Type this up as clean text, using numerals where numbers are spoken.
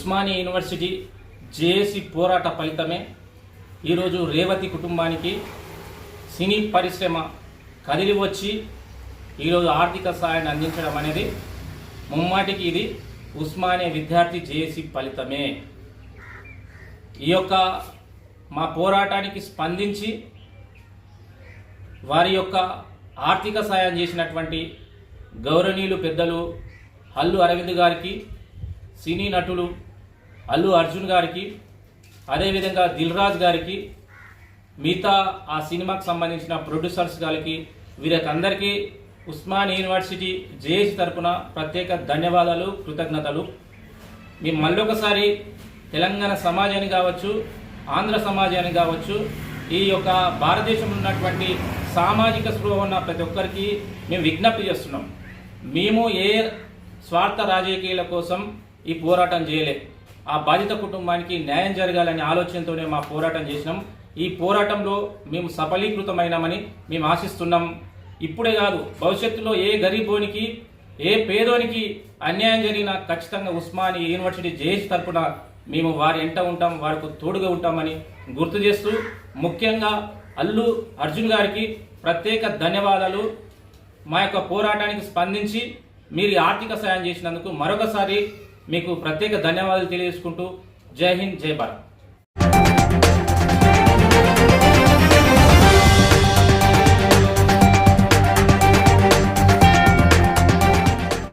Osmania university JAC పోరాట ఫలితమే ఈరోజు రేవతి కుటుంబానికి సినీ పరిశ్రమ కదిలి వచ్చి ఈరోజు ఆర్థిక సహాయాన్ని అందించడం అనేది ముమ్మాటికి ఇది ఉస్మానియా విద్యార్థి జేఏసీ ఫలితమే. ఈ యొక్క మా పోరాటానికి స్పందించి వారి యొక్క ఆర్థిక సహాయం చేసినటువంటి గౌరవనీయులు పెద్దలు అల్లు అరవింద్ గారికి, సినీ నటులు అల్లు అర్జున్ గారికి, అదేవిధంగా దిల్ రాజు గారికి, మిగతా ఆ సినిమాకు సంబంధించిన ప్రొడ్యూసర్స్ గారికి, వీరికి ఉస్మానియా యూనివర్సిటీ జేఏసీ తరపున ప్రత్యేక ధన్యవాదాలు, కృతజ్ఞతలు. మేము మళ్ళొకసారి తెలంగాణ సమాజానికి కావచ్చు, ఆంధ్ర సమాజానికి కావచ్చు, ఈ యొక్క భారతదేశంలో ఉన్నటువంటి సామాజిక స్పృహ ఉన్న ప్రతి ఒక్కరికి మేము విజ్ఞప్తి చేస్తున్నాం. మేము ఏ స్వార్థ రాజకీయాల కోసం ఈ పోరాటం చేయలే. ఆ బాధిత కుటుంబానికి న్యాయం జరగాలనే ఆలోచనతోనే మా పోరాటం చేసినాం. ఈ పోరాటంలో మేము సఫలీకృతమైనామని మేము ఆశిస్తున్నాం. ఇప్పుడే కాదు, భవిష్యత్తులో ఏ గరీబోనికి, ఏ పేదోనికి అన్యాయం జరిగినా ఖచ్చితంగా ఉస్మానియా యూనివర్సిటీ జేఏసీ తరపున మేము వారి వెంట ఉంటాం, వారికి తోడుగా ఉంటామని గుర్తు చేస్తూ, ముఖ్యంగా అల్లు అర్జున్ గారికి ప్రత్యేక ధన్యవాదాలు. మా యొక్క పోరాటానికి స్పందించి మీరు ఆర్థిక సాయం చేసినందుకు మరొకసారి మీకు ప్రత్యేక ధన్యవాదాలు తెలియజేసుకుంటూ జై హింద్, జై భారత్.